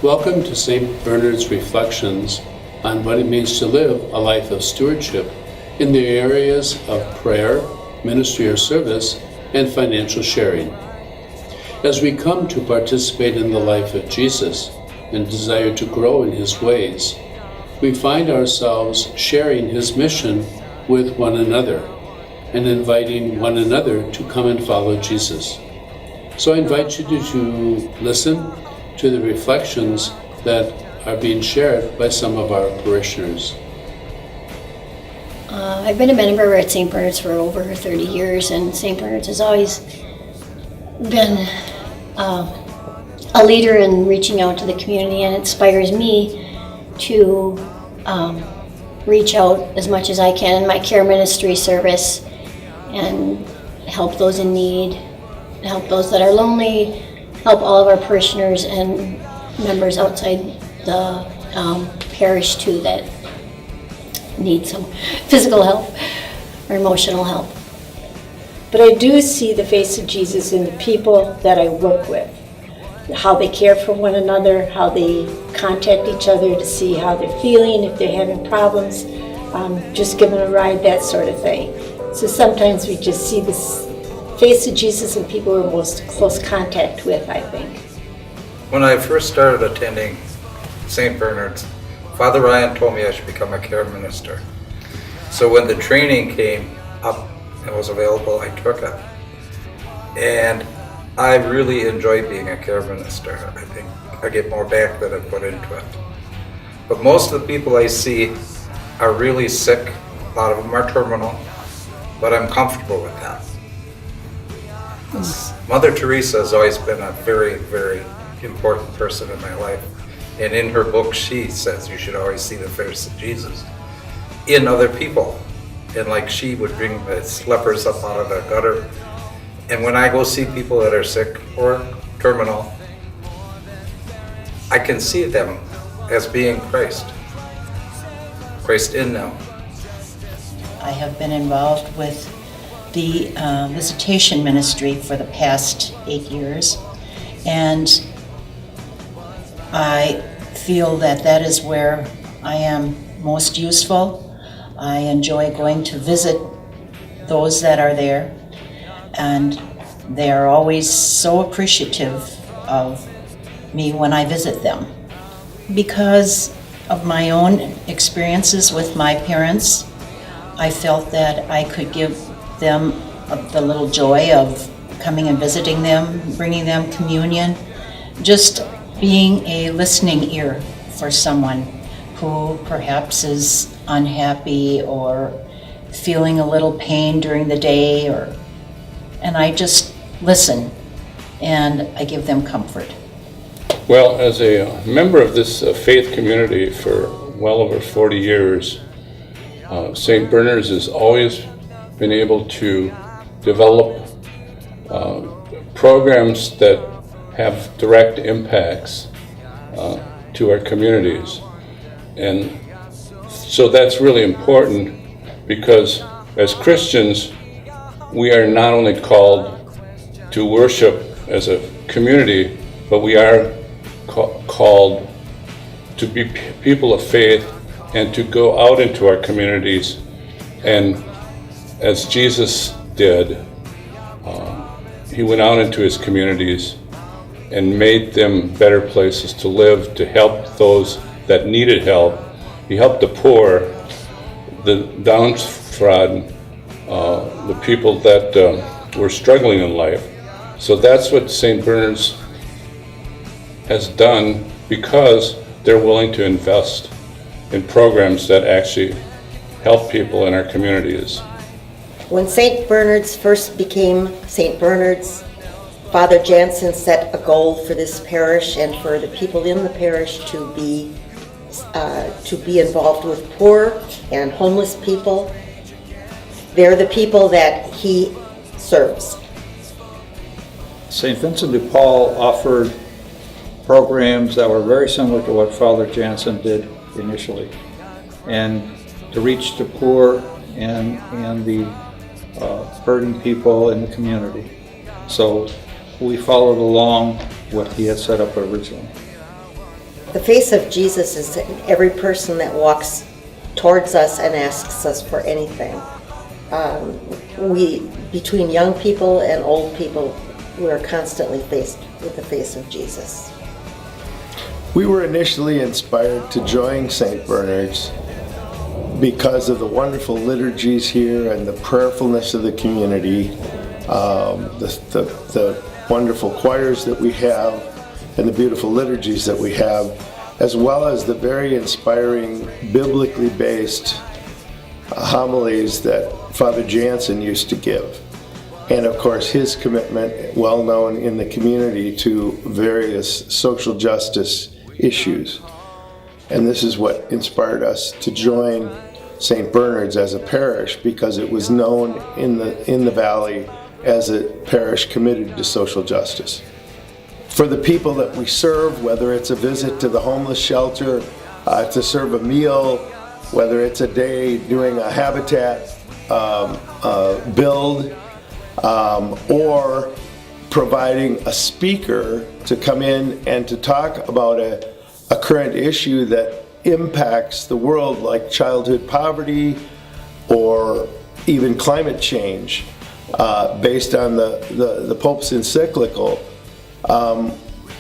Welcome to St. Bernard's Reflections on what it means to live a life of stewardship in the areas of prayer, ministry or service, and financial sharing. As we come to participate in the life of Jesus and desire to grow in his ways, we find ourselves sharing his mission with one another and inviting one another to come and follow Jesus. So I invite you to listen to the reflections that are being shared by some of our parishioners. I've been a member at St. Bernard's for over 30 years, and St. Bernard's has always been a leader in reaching out to the community, and inspires me to reach out as much as I can in my care ministry service and help those in need, help those that are lonely, help all of our parishioners and members outside the parish too that need some physical help or emotional help. But I do see the face of Jesus in the people that I work with, how they care for one another, how they contact each other to see how they're feeling, if they're having problems, just give them a ride, that sort of thing. So sometimes we just see this face of Jesus in people we're most close contact with, I think. When I first started attending St. Bernard's, Father Ryan told me I should become a care minister. So when the training came up and was available, I took it. And I really enjoy being a care minister. I think I get more back than I put into it. But most of the people I see are really sick. A lot of them are terminal, but I'm comfortable with that. Mother Teresa has always been a very, very important person in my life. And in her book, she says you should always see the face of Jesus in other people. And like she would bring the lepers up out of the gutter. And when I go see people that are sick or terminal, I can see them as being Christ in them. I have been involved with the visitation ministry for the past 8 years, and I feel that that is where I am most useful. I enjoy going to visit those that are there, and they are always so appreciative of me when I visit them. Because of my own experiences with my parents, I felt that I could give them the little joy of coming and visiting them, bringing them communion, just being a listening ear for someone who perhaps is unhappy or feeling a little pain during the day, and I just listen and I give them comfort. Well, as a member of this faith community for well over 40 years, St. Bernard's has always been able to develop programs that have direct impacts to our communities. And so that's really important, because as Christians, we are not only called to worship as a community, but we are called to be people of faith and to go out into our communities, and as Jesus did, he went out into his communities and made them better places to live, to help those that needed help. He helped the poor, the downtrodden, the people that were struggling in life. So that's what St. Bernard's has done, because they're willing to invest in programs that actually help people in our communities. When St. Bernard's first became St. Bernard's, Father Jansen set a goal for this parish and for the people in the parish to be involved with poor and homeless people. They're the people that he serves. St. Vincent de Paul offered programs that were very similar to what Father Jansen did initially, and to reach the poor and the hurting people in the community. So we followed along what he had set up originally. The face of Jesus is in every person that walks towards us and asks us for anything. Between young people and old people, we are constantly faced with the face of Jesus. We were initially inspired to join St. Bernard's because of the wonderful liturgies here and the prayerfulness of the community, the wonderful choirs that we have, and the beautiful liturgies that we have, as well as the very inspiring, biblically based homilies that Father Jansen used to give. And of course, his commitment, well known in the community, to various social justice issues. And this is what inspired us to join St. Bernard's as a parish, because it was known in the valley as a parish committed to social justice. For the people that we serve, whether it's a visit to the homeless shelter, to serve a meal, whether it's a day doing a habitat build, or providing a speaker to come in and to talk about a current issue that impacts the world, like childhood poverty or even climate change, based on the Pope's encyclical.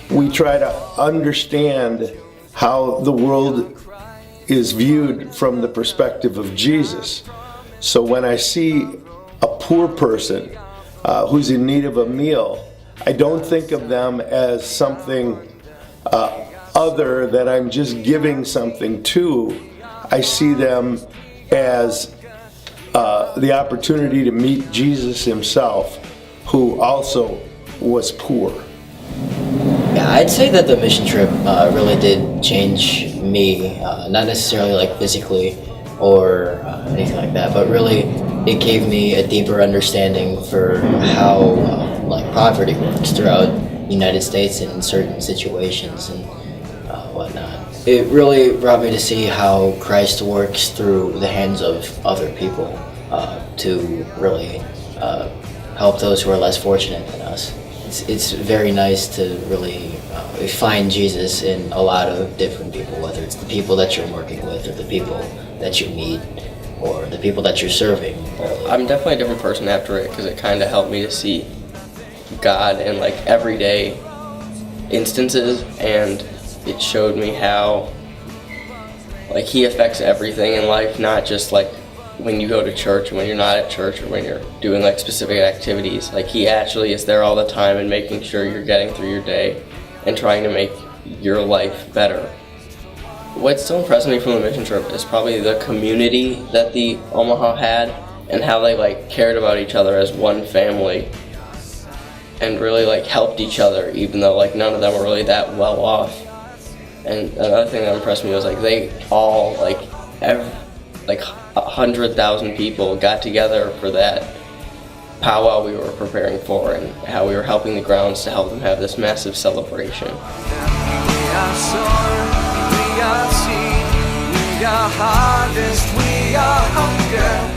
We try to understand how the world is viewed from the perspective of Jesus. So when I see a poor person who's in need of a meal, I don't think of them as something other that I'm just giving something to. I see them as the opportunity to meet Jesus himself, who also was poor. Yeah, I'd say that the mission trip really did change me, not necessarily like physically or anything like that, but really it gave me a deeper understanding for how like poverty works throughout the United States and in certain situations and whatnot. It really brought me to see how Christ works through the hands of other people to really help those who are less fortunate than us. It's very nice to really find Jesus in a lot of different people, whether it's the people that you're working with or the people that you meet or the people that you're serving. I'm definitely a different person after it, because it kind of helped me to see God in like everyday instances, and it showed me how like he affects everything in life, not just like when you go to church and when you're not at church or when you're doing like specific activities. Like he actually is there all the time and making sure you're getting through your day and trying to make your life better. What still impressed me from the mission trip is probably the community that the Omaha had and how they like cared about each other as one family and really like helped each other, even though like none of them were really that well off. And another thing that impressed me was like they all like 100,000 people got together for that powwow we were preparing for, and how we were helping the grounds to help them have this massive celebration. We are sown, we are seed, we are harvest, we are hunger.